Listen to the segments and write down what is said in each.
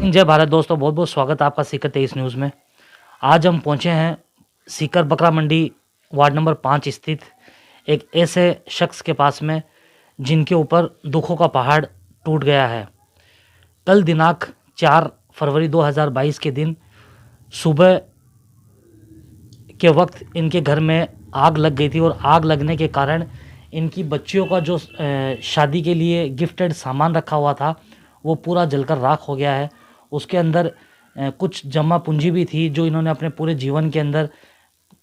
हिंद, जय भारत। दोस्तों बहुत बहुत स्वागत है आपका सीकर 23 न्यूज़ में। आज हम पहुंचे हैं सीकर बकरा मंडी वार्ड नंबर 5 स्थित एक ऐसे शख्स के पास में जिनके ऊपर दुखों का पहाड़ टूट गया है। कल दिनांक 4 फरवरी 2022 के दिन सुबह के वक्त इनके घर में आग लग गई थी और आग लगने के कारण इनकी बच्चियों का जो शादी के लिए गिफ्टेड सामान रखा हुआ था वो पूरा जलकर राख हो गया है। उसके अंदर कुछ जमा पूंजी भी थी जो इन्होंने अपने पूरे जीवन के अंदर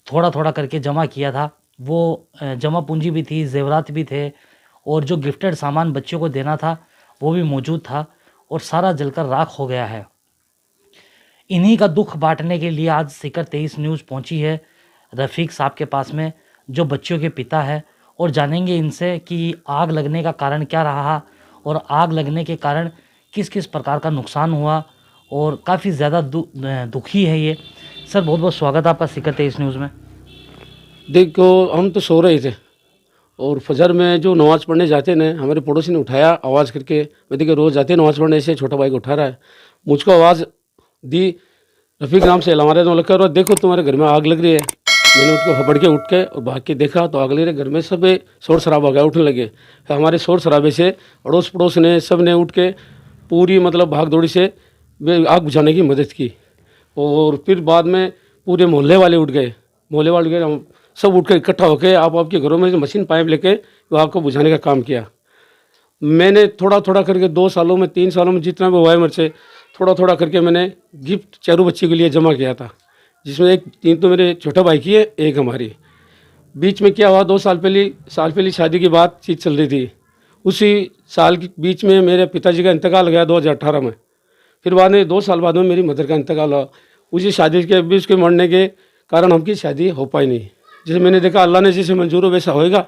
थोड़ा थोड़ा करके जमा किया था। वो जमा पूंजी भी थी, जेवरात भी थे और जो गिफ्टेड सामान बच्चों को देना था वो भी मौजूद था और सारा जलकर राख हो गया है। इन्हीं का दुख बांटने के लिए आज सीकर 23 न्यूज़ पहुंची है रफ़ीक साहब के पास में, जो बच्चों के पिता है, और जानेंगे इनसे कि आग लगने का कारण क्या रहा और आग लगने के कारण किस किस प्रकार का नुकसान हुआ और काफ़ी ज़्यादा दुखी है ये। सर बहुत बहुत स्वागत है आपका सीकर 23 न्यूज़ में। देखो, हम तो सो रहे थे और फजर में जो नमाज़ पढ़ने जाते ने हमारे पड़ोसी ने उठाया आवाज़ करके। मैं देखिए रोज़ जाते नमाज़ पढ़ने, से छोटा भाई को उठा रहा है, मुझको आवाज़ दी रफ़ीक नाम से हमारे तो लग कर, देखो तुम्हारे घर में आग लग रही है। मैंने उठ के हबड़ के उठ के और भाग के देखा तो आग लग रही है। घर में सब शोर शराबा हो गया, उठने लगे। फिर हमारे शोर शराबे से अड़ोस पड़ोस ने सब ने उठ के पूरी मतलब भाग दौड़ी से आग बुझाने की मदद की। और फिर बाद में पूरे मोहल्ले वाले उठ गए, हम सब उठ कर इकट्ठा होकर आपके घरों में मशीन पाइप लेके वो आग को बुझाने का काम किया। मैंने थोड़ा थोड़ा करके 2 सालों में 3 सालों में जितना भी हुआ है मेरे से थोड़ा थोड़ा करके मैंने गिफ्ट चारों बच्चे के लिए जमा किया था, जिसमें एक 3 तो मेरे छोटे भाई की है, एक हमारी। बीच में क्या हुआ, 2 साल पहले शादी की बातचीत चल रही थी। उसी साल के बीच में मेरे पिताजी का इंतकाल हो गया 2018 में। फिर बाद में 2 साल बाद में मेरी मदर का इंतकाल हुआ। उसी शादी के भी उसके मरने के कारण हमकी शादी हो पाई नहीं। जैसे मैंने देखा अल्लाह ने जैसे मंजूर हो वैसा होएगा,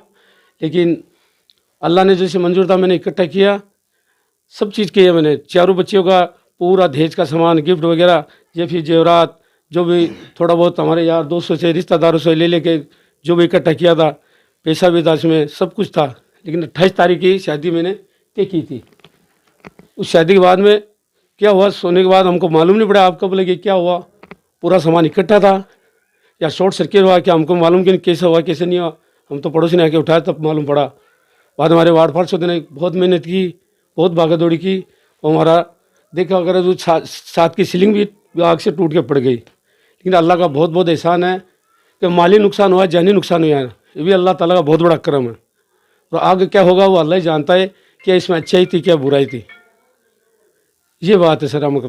लेकिन अल्लाह ने जैसे मंजूर था मैंने इकट्ठा किया, सब चीज़ किया मैंने। चारों बच्चियों का पूरा दहेज का सामान, गिफ्ट वगैरह, ये फिर जेवरात, जो भी थोड़ा बहुत हमारे यार दोस्तों से रिश्तेदारों से ले लेके जो भी इकट्ठा किया था, पैसा भी था इसमें, सब कुछ था। लेकिन 28 तारीख की शादी मैंने तय की थी। उस शादी के बाद में क्या हुआ, सोने के बाद हमको मालूम नहीं पड़ा आप कब लगे क्या हुआ। पूरा सामान इकट्ठा था या शॉर्ट सर्किट हुआ क्या हमको मालूम कि कैसे हुआ कैसे नहीं हुआ। हम तो पड़ोसी ने आके उठाया तब मालूम पड़ा। बाद हमारे वार्ड पार्षद ने बहुत मेहनत की, बहुत भागा दौड़ी की और हमारा देखा अगर जो साथ की सीलिंग भी आग से टूट के पड़ गई। लेकिन अल्लाह का बहुत बहुत एहसान है कि माली नुकसान हुआ, जानी नुकसान हुआ है, ये भी अल्लाह ताला का बहुत बड़ा करम है। और आगे क्या होगा वो अल्लाह ही जानता है कि इसमें अच्छाई थी क्या बुराई थी। ये बात है सर हमको।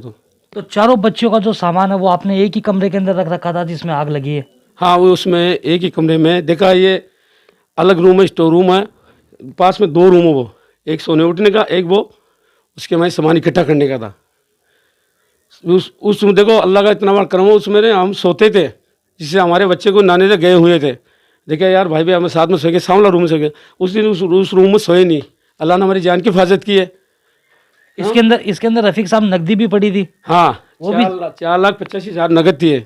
तो चारों बच्चों का जो सामान है वो आपने एक ही कमरे के अंदर रख रखा था जिसमें आग लगी है? हाँ, वो उसमें एक ही कमरे में देखा, ये अलग रूम है, स्टोर रूम है, पास में 2 रूम है, वो एक सोने उठने का, एक वो उसके में सामान इकट्ठा करने का था। उस देखो अल्लाह का इतना बड़ा करम हो, उसमें हम सोते थे, जिससे हमारे बच्चे को नाने से गए हुए थे। देखा यार भाई हम साथ में सो गए, सामला रूम में सो गए। उस दिन उस रूम में सोए नहीं। अल्लाह ने हमारी जान की हिफाजत की है। इसके अंदर रफ़ीक साहब नकदी भी पड़ी थी? हाँ, वो भी 4,85,000 नगद थी है।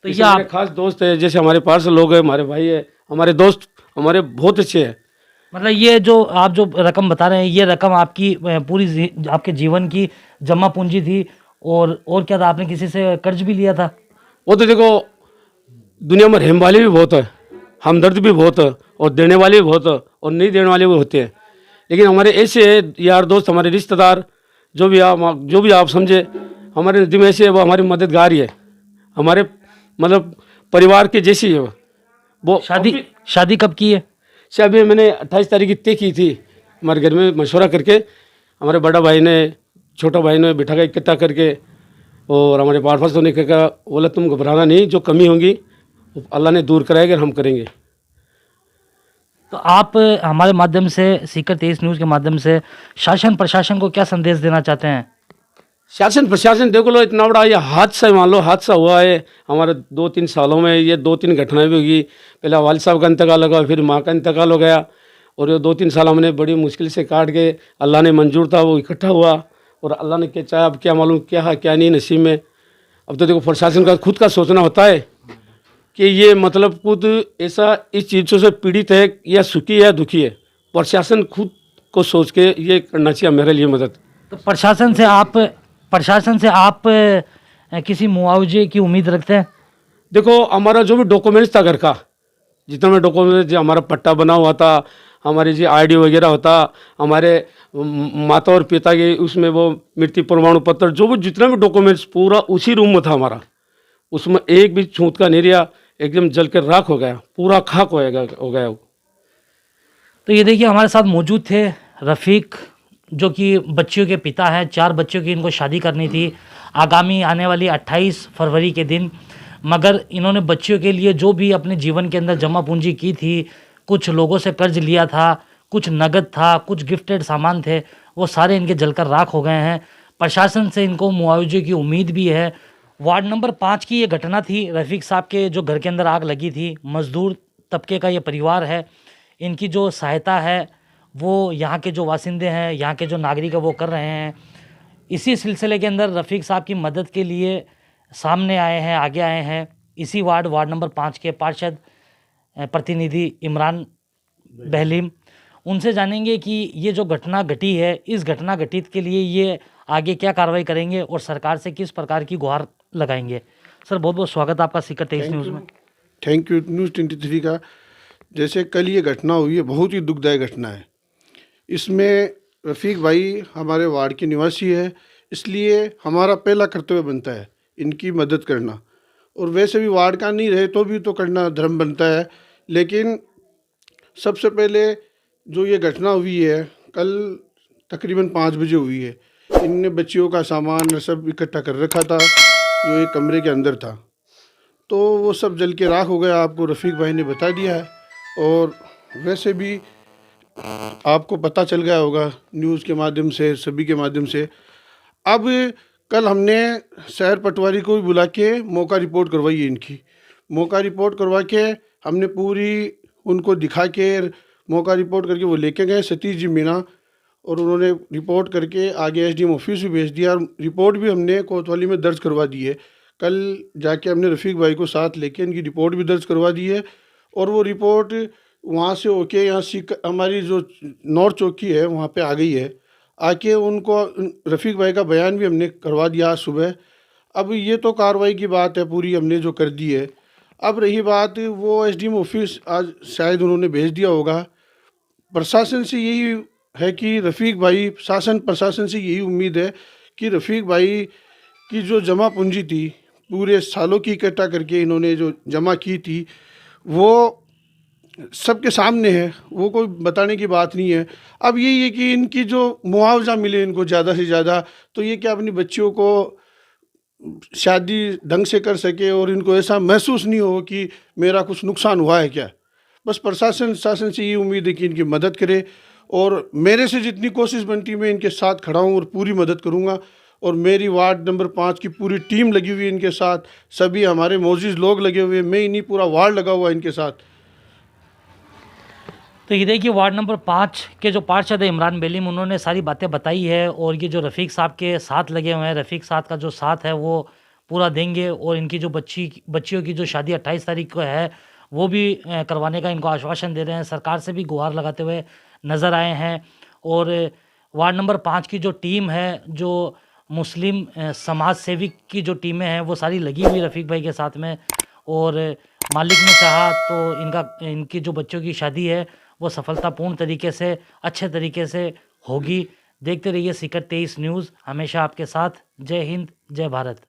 तो ये आप खास दोस्त है, जैसे हमारे पास लोग हैं, हमारे भाई है, हमारे दोस्त हमारे बहुत अच्छे हैं। मतलब ये जो आप जो रकम बता रहे हैं ये रकम आपकी पूरी आपके जीवन की जमा पूंजी थी और क्या था, आपने किसी से कर्ज भी लिया था? वो तो देखो दुनिया में रहम वाले भी बहुत है, हमदर्द भी बहुत है, और देने वाले भी बहुत है और नहीं देने वाले भी होते हैं। लेकिन हमारे ऐसे यार दोस्त, हमारे रिश्तेदार, जो भी आप समझे हमारे नज़दीक में ऐसे है, वो हमारी मददगार ही है, हमारे मतलब परिवार के जैसी है वो। शादी कब की है? शादी मैंने 28 तारीख की तय की थी, हमारे घर में मशवरा करके, हमारे बड़ा भाई ने छोटा भाई ने बिठा कर इकट्ठा करके, और हमारे पार्फस ने कहा बोला तुम घबराना नहीं, जो कमी होगी अल्लाह ने दूर कराएगा, हम करेंगे। तो आप हमारे माध्यम से, सीकर 23 न्यूज़ के माध्यम से शासन प्रशासन को क्या संदेश देना चाहते हैं? शासन प्रशासन देख लो, इतना बड़ा ये हादसा, मान लो हादसा हुआ है हमारे 2-3 सालों में, ये 2-3 घटनाएं भी होगी। पहले वालिद साहब का इंतकाल लगा, फिर माँ का इंतकाल हो गया, और ये 2-3 साल हमने बड़ी मुश्किल से काट के, अल्लाह ने मंजूर था वो इकट्ठा हुआ, और अल्लाह ने क्या चाहा अब क्या मालूम क्या है क्या नहीं नसीब में। अब तो देखो प्रशासन का खुद का सोचना होता है कि ये मतलब खुद ऐसा इस चीज़ों से पीड़ित है या सुखी है या दुखी है। प्रशासन खुद को सोच के ये करना चाहिए मेरे लिए मदद। तो प्रशासन से आप प्रशासन से आप किसी मुआवजे की उम्मीद रखते हैं? देखो, हमारा जो भी डॉक्यूमेंट्स था घर का, जितना भी डॉक्यूमेंट्स, हमारा पट्टा बना हुआ था, हमारे जो आईडी वगैरह होता, हमारे माता और पिता के उसमें वो मृत्यु प्रमाण पत्र, जो भी जितना भी डॉक्यूमेंट्स पूरा उसी रूम में था हमारा, उसमें एक भी छूत का नहीं रहा, एकदम जल कर राख हो गया, पूरा खाक हो गया वो। तो ये देखिए हमारे साथ मौजूद थे रफ़ीक, जो कि बच्चियों के पिता हैं। 4 बच्चों की इनको शादी करनी थी आगामी आने वाली 28 फरवरी के दिन, मगर इन्होंने बच्चियों के लिए जो भी अपने जीवन के अंदर जमा पूंजी की थी, कुछ लोगों से कर्ज लिया था, कुछ नगद था, कुछ गिफ्टेड सामान थे, वो सारे इनके जलकर राख हो गए हैं। प्रशासन से इनको मुआवजे की उम्मीद भी है। वार्ड नंबर 5 की ये घटना थी। रफ़ीक साहब के जो घर के अंदर आग लगी थी, मज़दूर तबके का ये परिवार है। इनकी जो सहायता है वो यहाँ के जो वासिंदे हैं, यहाँ के जो नागरिक हैं वो कर रहे हैं। इसी सिलसिले के अंदर रफ़ीक साहब की मदद के लिए सामने आए हैं, आगे आए हैं इसी वार्ड नंबर 5 के पार्षद प्रतिनिधि इमरान बहलीम। उनसे जानेंगे कि ये जो घटना घटी है, इस घटना घटित के लिए ये आगे क्या कार्रवाई करेंगे और सरकार से किस प्रकार की गुहार लगाएंगे। सर, बहुत बहुत स्वागत है आपका सीकर 23 न्यूज़ में। थैंक यू न्यूज़ 23 का। जैसे कल ये घटना हुई है, बहुत ही दुखदायक घटना है। इसमें रफ़ीक भाई हमारे वार्ड के निवासी है, इसलिए हमारा पहला कर्तव्य बनता है इनकी मदद करना। और वैसे भी वार्ड का नहीं रहे तो भी तो करना धर्म बनता है। लेकिन सबसे पहले जो ये घटना हुई है कल तकरीबन 5 बजे हुई है। इनने बच्चियों का सामान सब इकट्ठा कर रखा था जो एक कमरे के अंदर था, तो वो सब जल के राख हो गया। आपको रफ़ीक भाई ने बता दिया है और वैसे भी आपको पता चल गया होगा न्यूज़ के माध्यम से, सभी के माध्यम से। अब कल हमने शहर पटवारी को भी बुला के मौका रिपोर्ट करवाई है इनकी। मौका रिपोर्ट करवा के हमने पूरी उनको दिखा के मौका रिपोर्ट करके वो लेके गए सतीश जी मीणा, और उन्होंने रिपोर्ट करके आगे एसडीएम ऑफिस भी भेज दिया। और रिपोर्ट भी हमने कोतवाली में दर्ज करवा दी है। कल जाके हमने रफ़ीक भाई को साथ लेके इनकी रिपोर्ट भी दर्ज करवा दी है। और वो रिपोर्ट वहाँ से होके यहाँ हमारी जो नॉर्थ चौकी है वहाँ पे आ गई है। आके उनको रफ़ीक भाई का बयान भी हमने करवा दिया आज सुबह। अब ये तो कार्रवाई की बात है, पूरी हमने जो कर दी है। अब रही बात, वो एसडीएम ऑफिस आज शायद उन्होंने भेज दिया होगा। प्रशासन से यही है कि रफ़ीक भाई, प्रशासन से यही उम्मीद है कि रफ़ीक भाई की जो जमा पूंजी थी पूरे सालों की इकट्ठा करके इन्होंने जो जमा की थी वो सबके सामने है, वो कोई बताने की बात नहीं है। अब यही है कि इनकी जो मुआवजा मिले इनको ज़्यादा से ज़्यादा, तो ये क्या अपनी बच्चियों को शादी ढंग से कर सके और इनको ऐसा महसूस नहीं हो कि मेरा कुछ नुकसान हुआ है क्या। बस प्रशासन से ये उम्मीद है कि इनकी मदद करे, और मेरे से जितनी कोशिश बनती है मैं इनके साथ खड़ा हूँ और पूरी मदद करूँगा। और मेरी वार्ड नंबर 5 की पूरी टीम लगी हुई है इनके साथ, सभी हमारे मोजिज़ लोग लगे हुए हैं, मैं ही नहीं पूरा वार्ड लगा हुआ है इनके साथ। तो ये देखिए वार्ड नंबर 5 के जो पार्षद है इमरान बेलीम, उन्होंने सारी बातें बताई है। और ये जो रफ़ीक साहब के साथ लगे हुए हैं, रफ़ीक साहब का जो साथ है वो पूरा देंगे। और इनकी जो बच्चियों की जो शादी 28 तारीख को है वो भी करवाने का इनको आश्वासन दे रहे हैं। सरकार से भी गुहार लगाते हुए नज़र आए हैं। और वार्ड नंबर 5 की जो टीम है, जो मुस्लिम समाज सेविक की जो टीमें हैं वो सारी लगी हुई रफ़ीक भाई के साथ में। और मालिक ने चाहा तो इनकी जो बच्चों की शादी है वो सफलतापूर्ण तरीके से, अच्छे तरीके से होगी। देखते रहिए सीकर 23 न्यूज़, हमेशा आपके साथ। जय हिंद, जय भारत।